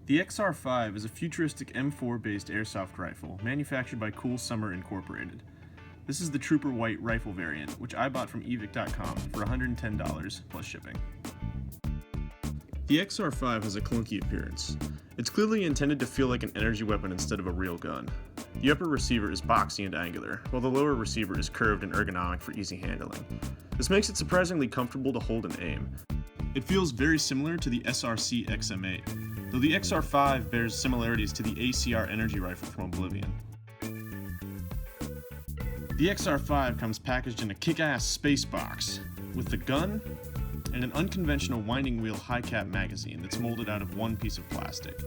The XR-5 is a futuristic M4 based airsoft rifle manufactured by Cool Summer Incorporated. This is the Trooper White rifle variant, which I bought from evic.com for $110 plus shipping. The XR-5 has a clunky appearance. It's clearly intended to feel like an energy weapon instead of a real gun. The upper receiver is boxy and angular, while the lower receiver is curved and ergonomic for easy handling. This makes it surprisingly comfortable to hold and aim. It feels very similar to the SRC XM8, though the XR-5 bears similarities to the ACR energy rifle from Oblivion. The XR-5 comes packaged in a kick-ass space box, with the gun and an unconventional winding wheel high-cap magazine that's molded out of one piece of plastic.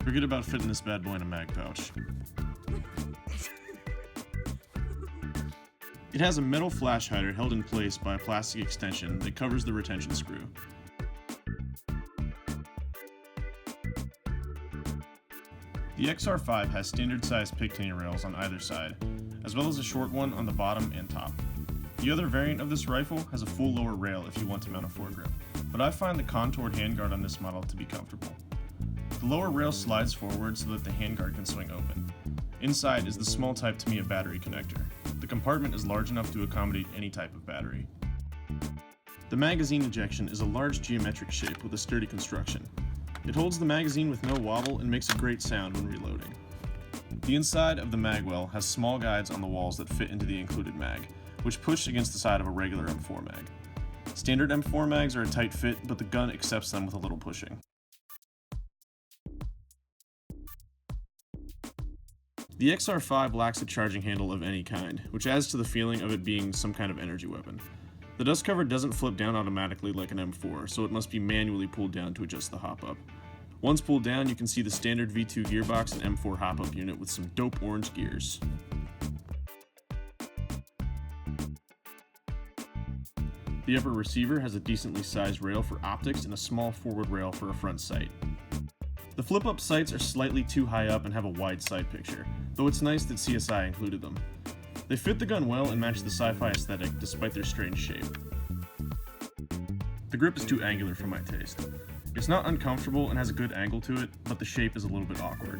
Forget about fitting this bad boy in a mag pouch. It has a metal flash hider held in place by a plastic extension that covers the retention screw. The XR-5 has standard-sized pigtail rails on either side, as well as a short one on the bottom and top. The other variant of this rifle has a full lower rail if you want to mount a foregrip, but I find the contoured handguard on this model to be comfortable. The lower rail slides forward so that the handguard can swing open. Inside is the small Type Tamiya battery connector. The compartment is large enough to accommodate any type of battery. The magazine ejection is a large geometric shape with a sturdy construction. It holds the magazine with no wobble and makes a great sound when reloading. The inside of the MAGWELL has small guides on the walls that fit into the included mag, which push against the side of a regular M4 mag. Standard M4 mags are a tight fit, but the gun accepts them with a little pushing. The XR-5 lacks a charging handle of any kind, which adds to the feeling of it being some kind of energy weapon. The dust cover doesn't flip down automatically like an M4, so it must be manually pulled down to adjust the hop-up. Once pulled down, you can see the standard V2 gearbox and M4 hop-up unit with some dope orange gears. The upper receiver has a decently sized rail for optics and a small forward rail for a front sight. The flip-up sights are slightly too high up and have a wide sight picture, though it's nice that CSI included them. They fit the gun well and match the sci-fi aesthetic despite their strange shape. The grip is too angular for my taste. It's not uncomfortable and has a good angle to it, but the shape is a little bit awkward.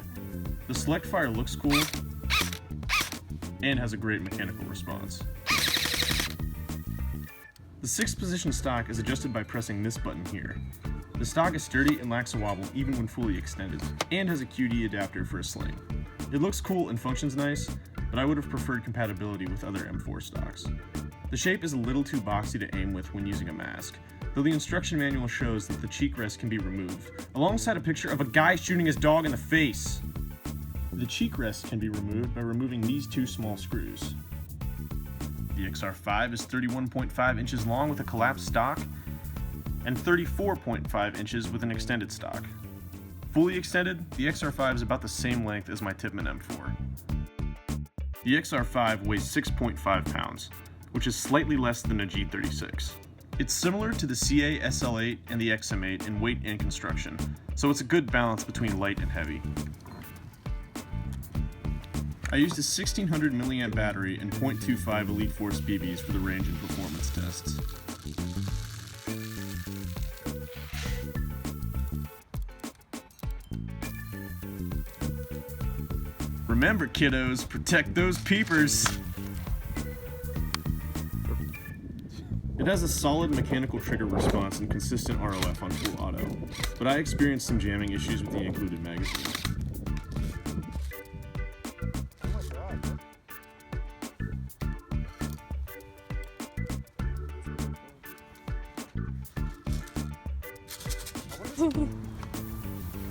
The select fire looks cool and has a great mechanical response. The 6th position stock is adjusted by pressing this button here. The stock is sturdy and lacks a wobble even when fully extended, and has a QD adapter for a sling. It looks cool and functions nice, but I would have preferred compatibility with other M4 stocks. The shape is a little too boxy to aim with when using a mask, though the instruction manual shows that the cheek rest can be removed, alongside a picture of a guy shooting his dog in the face. The cheek rest can be removed by removing these two small screws. The XR-5 is 31.5 inches long with a collapsed stock, and 34.5 inches with an extended stock. Fully extended, the XR-5 is about the same length as my Tippmann M4. The XR-5 weighs 6.5 pounds, which is slightly less than a G36. It's similar to the CA SL8 and the XM8 in weight and construction, so it's a good balance between light and heavy. I used a 1600 mAh battery and .25 Elite Force BBs for the range and performance tests. Remember, kiddos, protect those peepers! It has a solid mechanical trigger response and consistent ROF on full auto, but I experienced some jamming issues with the included magazine.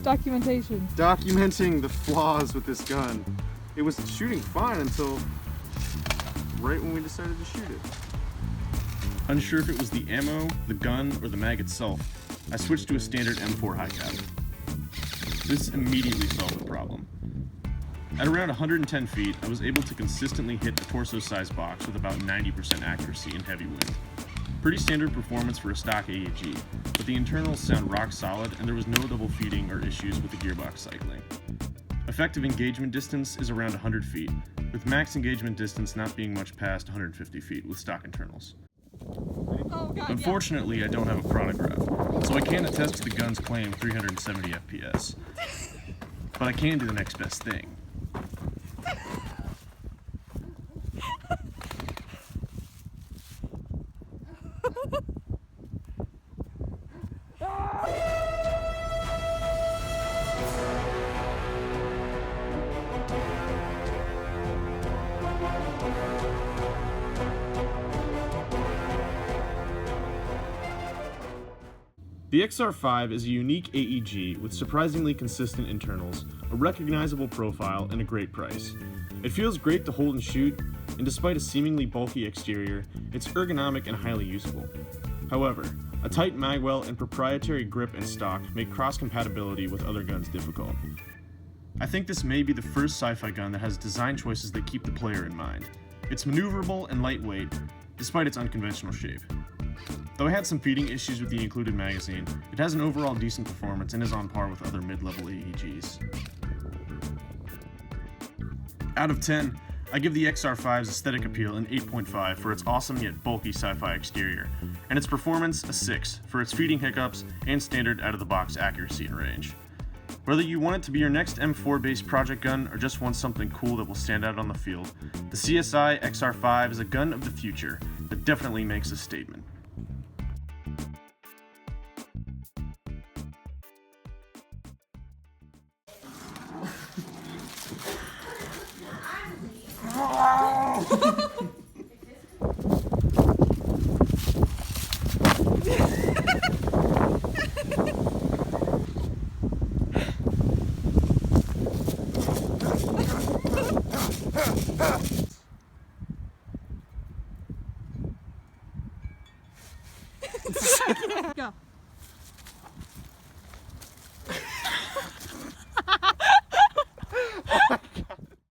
Documentation. Documenting the flaws with this gun. It was shooting fine until right when we decided to shoot it. Unsure if it was the ammo, the gun, or the mag itself, I switched to a standard M4 high cap. This immediately solved the problem. At around 110 feet, I was able to consistently hit a torso-sized box with about 90% accuracy in heavy wind. Pretty standard performance for a stock AEG, but the internals sound rock solid and there was no double feeding or issues with the gearbox cycling. Effective engagement distance is around 100 feet, with max engagement distance not being much past 150 feet with stock internals. Oh, God, Unfortunately, I don't have a chronograph, so I can't attest to the gun's claim 370 FPS. But I can do the next best thing. The XR-5 is a unique AEG with surprisingly consistent internals, a recognizable profile, and a great price. It feels great to hold and shoot, and despite a seemingly bulky exterior, it's ergonomic and highly useful. However, a tight magwell and proprietary grip and stock make cross-compatibility with other guns difficult. I think this may be the first sci-fi gun that has design choices that keep the player in mind. It's maneuverable and lightweight, despite its unconventional shape. Though I had some feeding issues with the included magazine, it has an overall decent performance and is on par with other mid-level AEGs. Out of 10, I give the XR-5's aesthetic appeal an 8.5 for its awesome yet bulky sci-fi exterior, and its performance a 6 for its feeding hiccups and standard out-of-the-box accuracy and range. Whether you want it to be your next M4-based project gun or just want something cool that will stand out on the field, the CSI XR-5 is a gun of the future that definitely makes a statement.